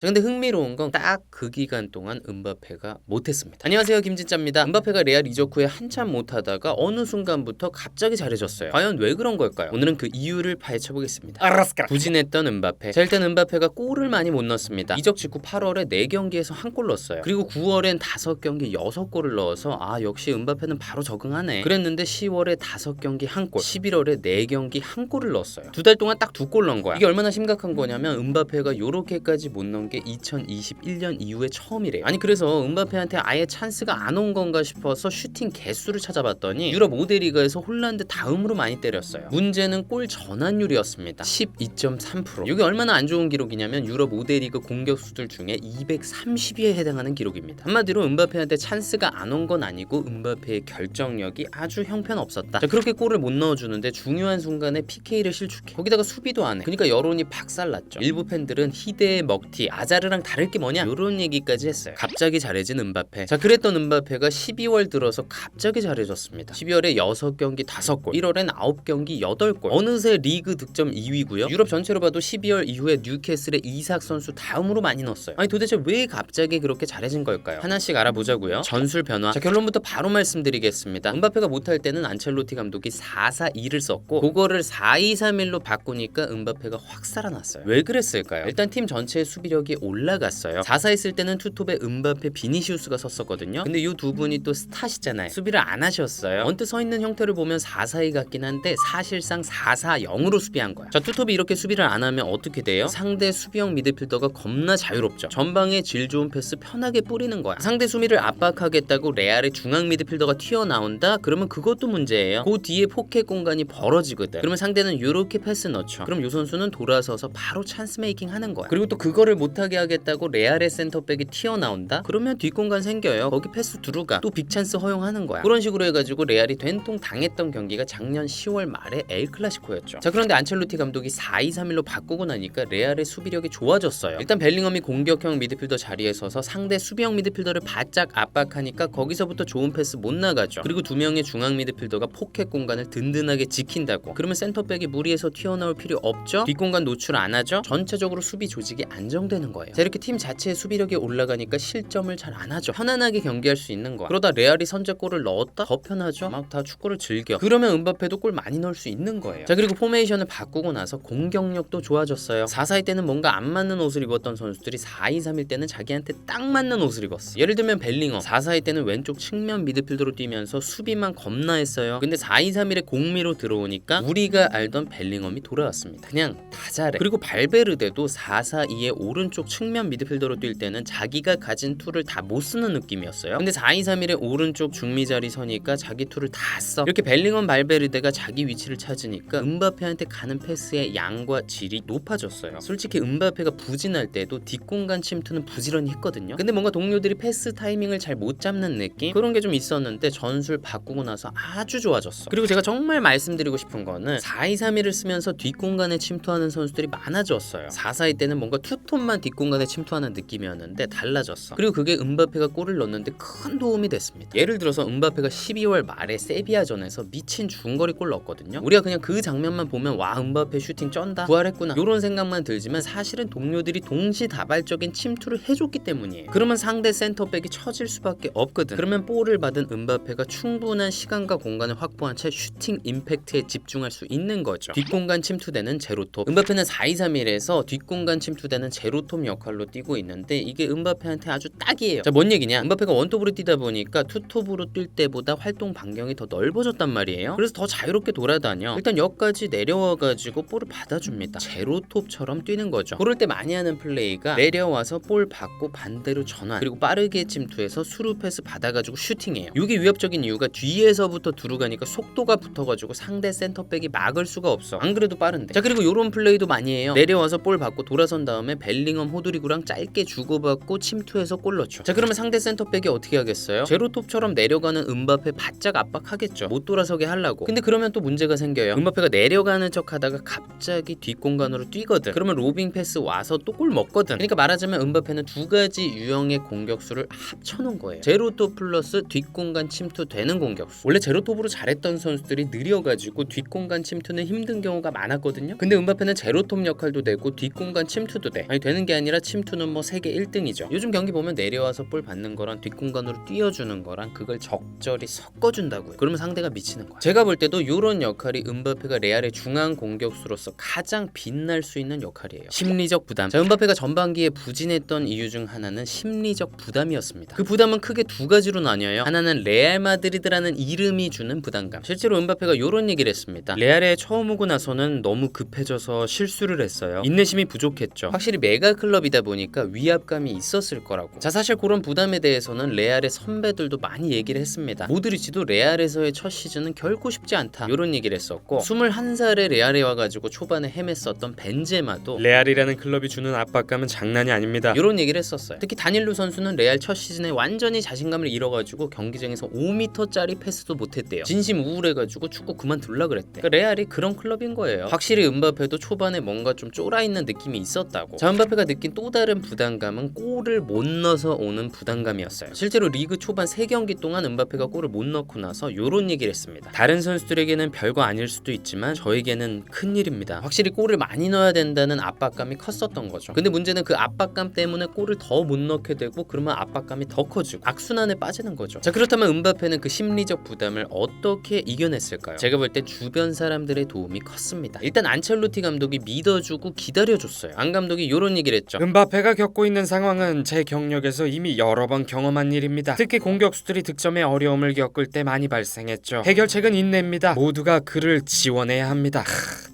근데 흥미로운 건 딱 그 기간 동안 음바페가 못했습니다. 안녕하세요, 김진짜입니다. 음바페가 레알 이적 후에 한참 못하다가 어느 순간부터 갑자기 잘해졌어요. 과연 왜 그런 걸까요? 오늘은 그 이유를 파헤쳐보겠습니다. 부진했던 음바페. 자, 일단 음바페가 골을 많이 못 넣었습니다. 이적 직후 8월에 4경기에서 한 골 넣었어요. 그리고 9월엔 5경기 6골을 넣어서 역시 음바페는 바로 적응하네 그랬는데 10월에 5경기 1골, 11월에 4경기 1골을 넣었어요. 2달 동안 딱 2골 넣은 거야. 이게 얼마나 심각한 거냐면 음바페가 요렇게까지 못 넣은 게 2021년 이후에 처음이래요. 아니, 그래서 음바페한테 아예 찬스가 안 온 건가 싶어서 슈팅 개수를 찾아봤더니 유럽 5대 리그에서 홀란드 다음으로 많이 때렸어요. 문제는 골 전환율이었습니다. 12.3%. 이게 얼마나 안 좋은 기록이냐면 유럽 5대 리그 공격수들 중에 230위에 해당하는 기록입니다. 한마디로 음바페한테 찬스가 안 온 건 아니고 음바페의 결정력이 아주 형편없었다. 자, 그렇게 골을 못 넣어주는데 중요한 순간에 PK를 실축해. 거기다가 수비도 안 해. 그러니까 여론이 박살났죠. 일부 팬들은 희대의 먹튀, 아자르랑 다를 게 뭐냐 이런 얘기까지 했어요. 갑자기 잘해진 음바페. 자, 그랬던 음바페가 12월 들어서 갑자기 잘해졌습니다. 12월에 6경기 5골, 1월엔 9경기 8골. 어느새 리그 득점 2위고요. 유럽 전체로 봐도 12월 이후에 뉴캐슬의 이삭 선수 다음으로 많이 넣었어요. 아니, 도대체 왜 갑자기 그렇게 잘해진 걸까요? 하나씩 알아보자고요. 전술 변화. 자, 결론부터 바로 말씀드리겠습니다. 음바페가 못할 때는 안첼로티 감독이 4-4-2를 썼고 그거를 4-2-3-1로 바꾸니까 음바페가 확 살아났어요. 왜 그랬을까요? 일단 팀 전체의 수비력이 올라갔어요. 4-4 했을 때는 투톱에 음바페, 비니시우스가 섰었거든요. 근데 이 두 분이 또 스타시잖아요. 수비를 안 하셨어요. 언뜻 서 있는 형태를 보면 4-4-2 같긴 한데 사실상 4-4-0으로 수비한 거야. 자, 투톱이 이렇게 수비를 안 하면 어떻게 돼요? 상대 수비형 미드필더가 겁나 자유롭죠. 전방에 질 좋은 패스 편하게 뿌리는 거야. 상대 수비를 압박하겠다고 레알의 중앙 미드필더가 튀어나온다? 그러면 그것도 문제예요. 그 뒤에 포켓 공간이 벌어지거든. 그러면 상대는 이렇게 패스 넣죠. 그럼 이 선수는 돌아서서 바로 찬스 메이킹 하는 거야. 그리고 또 그거를 못하게 하겠다고 레알의 센터백이 튀어나온다? 그러면 뒷공간 생겨요. 거기 패스 두루가 또 빅찬스 허용하는 거야. 그런 식으로 해가지고 레알이 된통 당했던 경기가 작년 10월 말에 엘클라시코였죠. 자, 그런데 안첼로티 감독이 4-2-3-1로 바꾸고 나니까 레알의 수비력이 좋아졌어요. 일단 벨링엄이 공격형 미드필더 자리에 서서 상대 수비형 미드필더를 바짝 압박하니까 거기서부터 좋은 패스 못 나가죠. 그리고 두 명의 중앙 미드필더가 포켓 공간을 든든하게 지킨다고. 그러면 센터백이 무리해서 튀어나올 필요 없죠? 뒷공간 노출 안 하죠? 전체적으로 수비 조직이 안정되는 거예요. 자, 이렇게 팀 자체의 수비력이 올라가니까 실점을 잘 안 하죠. 편안하게 경기할 수 있는 거야. 그러다 레알이 선제골을 넣었다? 더 편하죠? 막 다 축구를 즐겨. 그러면 음바페도 골 많이 넣을 수 있는 거예요. 자, 그리고 포메이션을 바꾸고 나서 공격력도 좋아졌어요. 4-4일 때는 뭔가 안 맞는 옷을 입었던 선수들이 4-2-3일 때는 자기한테 딱 맞는 옷을 입었어. 예를 들면 벨링엄 4-4일 때는 왼쪽 측면 미드필더로 뛰면서 수비만 겁나 했어요. 근데 4-2-3일에 공미로 들어오니까 우리가 알던 벨링엄이 돌아왔습니다. 그냥 다 잘해. 그리고 발베르데도 4-4-2의 오른쪽 측면 미드필더로 뛸 때는 자기가 가진 툴을 다 못 쓰는 느낌이었어요. 근데 4-2-3-1의 오른쪽 중미 자리 서니까 자기 툴을 다 써. 이렇게 벨링엄, 발베르데가 자기 위치를 찾으니까 음바페한테 가는 패스의 양과 질이 높아졌어요. 솔직히 음바페가 부진할 때도 뒷공간 침투는 부지런히 했거든요. 근데 뭔가 동료들이 패스 타이밍을 잘 못 잡는 느낌? 그런 게 좀 있었는데 전술 바꾸고 나서 아주 좋아졌어. 그리고 제가 정말 말씀드리고 싶은 거는 4-2-3-1을 쓰면서 뒷공간에 침투하는 선수들이 많아졌어요. 4-4-2 때는 뭔가 투톱만 뒷공간에 침투하는 느낌이었는데 달라졌어. 그리고 그게 음바페가 골을 넣는데 큰 도움이 됐습니다. 예를 들어서 음바페가 12월 말에 세비야전에서 미친 중거리 골 넣었거든요. 우리가 그냥 그 장면만 보면 와, 음바페 슈팅 쩐다, 부활했구나 이런 생각만 들지만 사실은 동료들이 동시다발적인 침투를 해줬기 때문이에요. 그러면 상대 센터백이 처질 수밖에 없거든. 그러면 볼을 받은 음바페가 충분한 시간과 공간을 확보한 채 슈팅 임팩트에 집중할 수 있는 거죠. 뒷공간 침투되는 제로톱. 음바페는 4-2-3-1에서 뒷공간 침투되는 제로톱 역할로 뛰고 있는데 이게 음바페한테 아주 딱이에요. 자, 뭔 얘기냐? 음바페가 원톱으로 뛰다 보니까 투톱으로 뛸 때보다 활동 반경이 더 넓어졌단 말이에요. 그래서 더 자유롭게 돌아다녀. 일단 역까지 내려와가지고 볼을 받아줍니다. 제로톱처럼 뛰는 거죠. 그럴 때 많이 하는 플레이가 내려와서 볼 받고 반대로 전환, 그리고 빠르게 침투해서 수루 패스 받아가지고 슈팅해요. 이게 위협적인 이유가 뒤에서부터 들어가니까 속도가 붙어가지고 상대 센터백이 막을 수가 없어. 안 그래도 빠른데. 자, 그리고 요런 플레이도 많이 해요. 내려와서 볼 받고 돌아선 다음에 벨링엄, 호드리구랑 짧게 주고받고 침투해서 골 넣죠. 자, 그러면 상대 센터백이 어떻게 하겠어요? 제로톱처럼 내려가는 음바페 바짝 압박하겠죠. 못 돌아서게 하려고. 근데 그러면 또 문제가 생겨요. 음바페가 내려가는 척 하다가 갑자기 뒷공간으로 뛰거든. 그러면 로빙 패스 와서 또 골 먹거든. 그러니까 말하자면 음바페는 두 가지 유형의 공격수를 합쳐놓은 거예요. 제로톱 플러스 뒷공간 침투 되는 공격수. 원래 제로톱으로 잘했던 선수들이 느려가지고 뒷공간 침투는 힘든 경우가 많았거든요. 근데 음바페는 제로톱 역할도 되고 뒷공간 침투도 돼. 아니, 되는 게 게 아니라 침투는 뭐 세계 1등이죠. 요즘 경기 보면 내려와서 볼 받는 거랑 뒷공간으로 띄워주는 거랑 그걸 적절히 섞어준다고요. 그러면 상대가 미치는 거예요. 제가 볼 때도 이런 역할이 음바페가 레알의 중앙 공격수로서 가장 빛날 수 있는 역할이에요. 심리적 부담. 자, 음바페가 전반기에 부진했던 이유 중 하나는 심리적 부담이었습니다. 그 부담은 크게 두 가지로 나뉘어요. 하나는 레알 마드리드라는 이름이 주는 부담감. 실제로 음바페가 이런 얘기를 했습니다. 레알에 처음 오고 나서는 너무 급해져서 실수를 했어요. 인내심이 부족했죠. 확실히 메가 클럽이다 보니까 위압감이 있었을 거라고. 자, 사실 그런 부담에 대해서는 레알의 선배들도 많이 얘기를 했습니다. 모드리치도 레알에서의 첫 시즌은 결코 쉽지 않다, 이런 얘기를 했었고 21살에 레알에 와가지고 초반에 헤맸었던 벤제마도 레알이라는 클럽이 주는 압박감은 장난이 아닙니다. 이런 얘기를 했었어요. 특히 다닐루 선수는 레알 첫 시즌에 완전히 자신감을 잃어가지고 경기장에서 5m짜리 패스도 못했대요. 진심 우울해가지고 축구 그만둘라 그랬대. 그러니까 레알이 그런 클럽인 거예요. 확실히 음바페도 초반에 뭔가 좀 쫄아있는 느낌이 있었다고. 자, 음바페가 느낀 또 다른 부담감은 골을 못 넣어서 오는 부담감이었어요. 실제로 리그 초반 3경기 동안 음바페가 골을 못 넣고 나서 이런 얘기를 했습니다. 다른 선수들에게는 별거 아닐 수도 있지만 저에게는 큰일입니다. 확실히 골을 많이 넣어야 된다는 압박감이 컸었던 거죠. 근데 문제는 그 압박감 때문에 골을 더 못 넣게 되고 그러면 압박감이 더 커지고 악순환에 빠지는 거죠. 자, 그렇다면 음바페는 그 심리적 부담을 어떻게 이겨냈을까요? 제가 볼 땐 주변 사람들의 도움이 컸습니다. 일단 안첼로티 감독이 믿어주고 기다려줬어요. 안 감독이 이런 얘기를 했죠. 음바페가 겪고 있는 상황은 제 경력에서 이미 여러 번 경험한 일입니다. 특히 공격수들이 득점에 어려움을 겪을 때 많이 발생했죠. 해결책은 인내입니다. 모두가 그를 지원해야 합니다.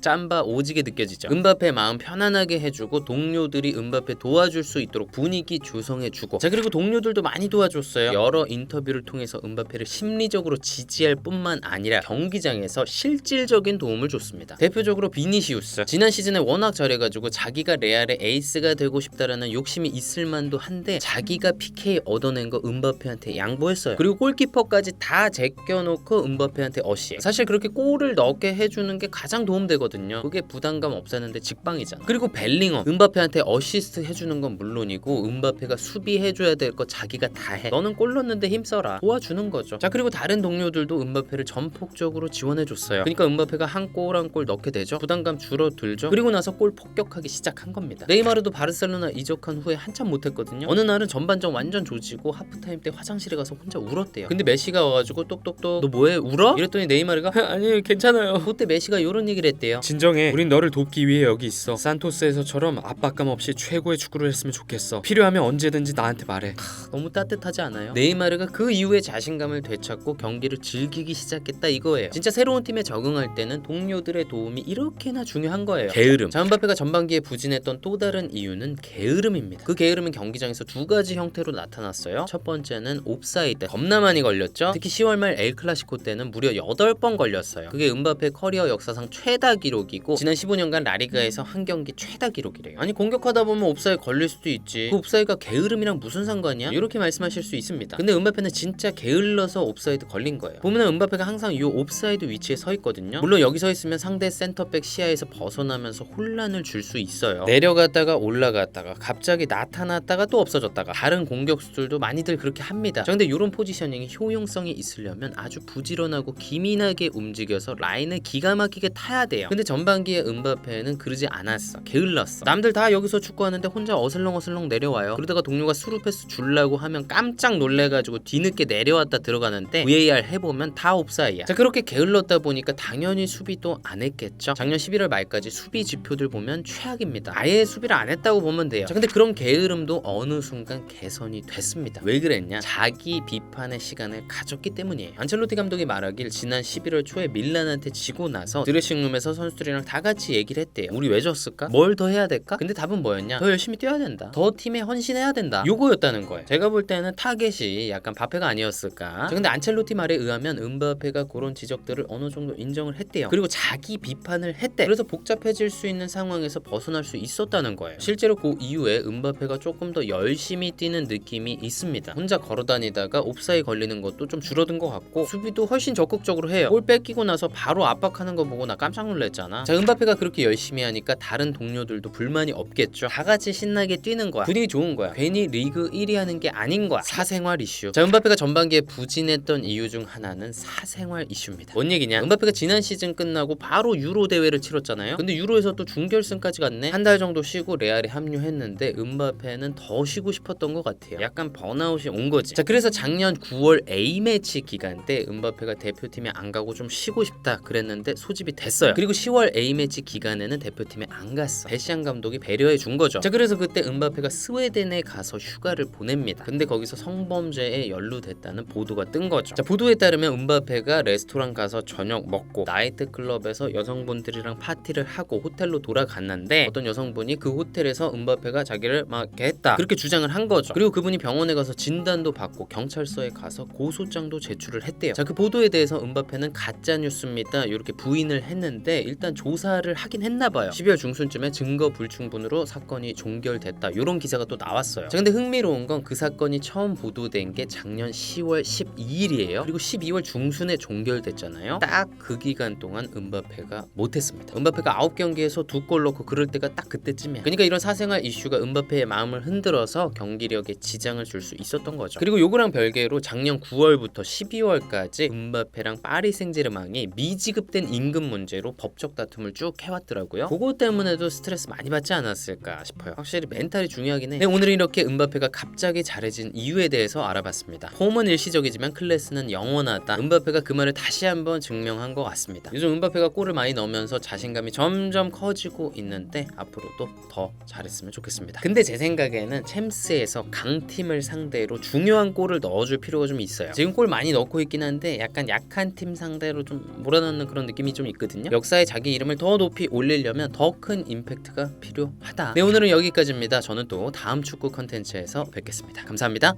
짬바 오지게 느껴지죠. 음바페 마음 편안하게 해주고 동료들이 음바페 도와줄 수 있도록 분위기 조성해주고, 자, 그리고 동료들도 많이 도와줬어요. 여러 인터뷰를 통해서 음바페를 심리적으로 지지할 뿐만 아니라 경기장에서 실질적인 도움을 줬습니다. 대표적으로 비니시우스. 지난 시즌에 워낙 잘해가지고 자기가 레알의 에이스가 되고 싶다라는 욕심이 있을 만도 한데 자기가 PK 얻어낸 거 음바페한테 양보했어요. 그리고 골키퍼까지 다 제껴놓고 음바페한테 어시에. 사실 그렇게 골을 넣게 해주는 게 가장 도움되거든요. 그게 부담감 없애는데 직방이잖아. 그리고 벨링엄. 음바페한테 어시스트 해주는 건 물론이고 음바페가 수비해줘야 될 거 자기가 다 해. 너는 골 넣는데 힘써라. 도와주는 거죠. 자, 그리고 다른 동료들도 음바페를 전폭적으로 지원해줬어요. 그러니까 음바페가 한 골 한 골 넣게 되죠. 부담감 줄어들죠. 그리고 나서 골 폭격하기 시작한 겁니다. 네이마르도 바르셀로나 이적한 후에 한참 못했거든요. 어느 날은 전반전 완전 조지고 하프타임 때 화장실에 가서 혼자 울었대요. 근데 메시가 와가지고 똑똑똑 너 뭐해 울어? 이랬더니 네이마르가 아니 괜찮아요. 그때 메시가 이런 얘기를 했대요. 진정해. 우린 너를 돕기 위해 여기 있어. 산토스에서처럼 압박감 없이 최고의 축구를 했으면 좋겠어. 필요하면 언제든지 나한테 말해. 너무 따뜻하지 않아요? 네이마르가 그 이후에 자신감을 되찾고 경기를 즐기기 시작했다 이거예요. 진짜 새로운 팀에 적응할 때는 동료들의 도움이 이렇게나 중요한 거예요. 게으름. 자, 음바페가 전반기에 부진했던 또 다른 이유는 게으름입니다. 그 게으름은 경기장에서 두 가지 형태로 나타났어요. 첫 번째는 옵사이드. 겁나 많이 걸렸죠. 특히 10월 말 엘클라시코 때는 무려 8번 걸렸어요. 그게 음바페 커리어 역사상 최다 기록이고 지난 15년간 라리가에서 한 경기 최다 기록이래요. 아니 공격하다 보면 옵사이드 걸릴 수도 있지. 그 옵사이드가 게으름이랑 무슨 상관이야? 이렇게 말씀하실 수 있습니다. 근데 음바페는 진짜 게을러서 옵사이드 걸린 거예요. 보면 음바페가 항상 이 옵사이드 위치에 서 있거든요. 물론 여기 서 있으면 상대 센터백 시야에서 벗어나면서 혼란을 줄 수 있어요. 내려갔다가 올라갔다가 갑자기 나타났다가 또 없어졌다가 다른 공격수들도 많이들 그렇게 합니다. 자, 근데 이런 포지셔닝이 효용성이 있으려면 아주 부지런하고 기민하게 움직여서 라인을 기가 막히게 타야 돼요. 근데 전반기에 음바페는 그러지 않았어. 게을렀어. 남들 다 여기서 축구하는데 혼자 어슬렁어슬렁 내려와요. 그러다가 동료가 스루 패스 줄라고 하면 깜짝 놀래가지고 뒤늦게 내려왔다 들어가는데 VAR 해보면 다 옵사이야. 자, 그렇게 게을렀다 보니까 당연히 수비도 안 했겠죠. 작년 11월 말까지 수비 지표들 보면 최악입니다. 아예 수비를 안 했다고 보면 돼요. 자, 근데 그런 게으름도 어느 순간 개선이 됐습니다. 왜 그랬냐? 자기 비판의 시간을 가졌기 때문이에요. 안첼로티 감독이 말하길 지난 11월 초에 밀란한테 지고 나서 드레싱룸에서 선수들이랑 다 같이 얘기를 했대요. 우리 왜 졌을까? 뭘 더 해야 될까? 근데 답은 뭐였냐? 더 열심히 뛰어야 된다. 더 팀에 헌신해야 된다. 요거였다는 거예요. 제가 볼 때는 타겟이 약간 바페가 아니었을까? 자, 근데 안첼로티 말에 의하면 음바페가 그런 지적들을 어느 정도 인정을 했대요. 그리고 자기 비판을 했대. 그래서 복잡해질 수 있는 상황에서 벗어날 수 있었다는 거예요. 실제로 그 이후에 음바페가 조금 더 열심히 뛰는 느낌이 있습니다. 혼자 걸어다니다가 옵사이 걸리는 것도 좀 줄어든 것 같고 수비도 훨씬 적극적으로 해요. 골 뺏기고 나서 바로 압박하는 거 보고 나 깜짝 놀랐잖아. 자, 음바페가 그렇게 열심히 하니까 다른 동료들도 불만이 없겠죠. 다 같이 신나게 뛰는 거야. 분위기 좋은 거야. 괜히 리그 1위 하는 게 아닌 거야. 사생활 이슈. 자, 음바페가 전반기에 부진했던 이유 중 하나는 사생활 이슈입니다. 뭔 얘기냐? 음바페가 지난 시즌 끝나고 바로 유로 대회를 치렀잖아요. 근데 유로에서 또 준결승까지 갔네. 한 달 정도 쉬고 레알에 네이마르이 합류했는데 음바페는 더 쉬고 싶었던 것 같아요. 약간 번아웃이 온 거지. 자, 그래서 작년 9월 A매치 기간 때 음바페가 대표팀에 안 가고 좀 쉬고 싶다 그랬는데 소집이 됐어요. 그리고 10월 A매치 기간에는 대표팀에 안 갔어. 데시안 감독이 배려해 준 거죠. 자, 그래서 그때 음바페가 스웨덴에 가서 휴가를 보냅니다. 근데 거기서 성범죄에 연루됐다는 보도가 뜬 거죠. 자, 보도에 따르면 음바페가 레스토랑 가서 저녁 먹고 나이트클럽에서 여성분들이랑 파티를 하고 호텔로 돌아갔는데 어떤 여성분이 그 호텔에서 음바페가 자기를 막 이렇게 했다 그렇게 주장을 한 거죠. 그리고 그분이 병원에 가서 진단도 받고 경찰서에 가서 고소장도 제출을 했대요. 자, 그 보도에 대해서 음바페는 가짜 뉴스입니다 이렇게 부인을 했는데 일단 조사를 하긴 했나 봐요. 12월 중순쯤에 증거 불충분으로 사건이 종결됐다 이런 기사가 또 나왔어요. 자, 근데 흥미로운 건 그 사건이 처음 보도된 게 작년 10월 12일이에요. 그리고 12월 중순에 종결됐잖아요. 딱 그 기간 동안 음바페가 못했습니다. 음바페가 9경기에서 2골 넣고 그럴 때가 딱 그때쯤이야. 그러니까 이런 사생활 이슈가 음바페의 마음을 흔들어서 경기력에 지장을 줄 수 있었던 거죠. 그리고 요거랑 별개로 작년 9월부터 12월까지 음바페랑 파리 생제르맹이 미지급된 임금 문제로 법적 다툼을 쭉 해왔더라고요. 그거 때문에도 스트레스 많이 받지 않았을까 싶어요. 확실히 멘탈이 중요하긴 해. 네, 오늘은 이렇게 음바페가 갑자기 잘해진 이유에 대해서 알아봤습니다. 폼은 일시적이지만 클래스는 영원하다. 음바페가 그 말을 다시 한번 증명한 것 같습니다. 요즘 음바페가 골을 많이 넣으면서 자신감이 점점 커지고 있는데 앞으로도 더 잘했으면 좋겠습니다. 근데 제 생각에는 챔스에서 강팀을 상대로 중요한 골을 넣어줄 필요가 좀 있어요. 지금 골 많이 넣고 있긴 한데 약간 약한 팀 상대로 좀 몰아넣는 그런 느낌이 좀 있거든요. 역사에 자기 이름을 더 높이 올리려면 더 큰 임팩트가 필요하다. 네, 오늘은 여기까지입니다. 저는 또 다음 축구 컨텐츠에서 뵙겠습니다. 감사합니다.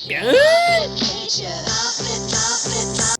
Drop it, drop it, drop it.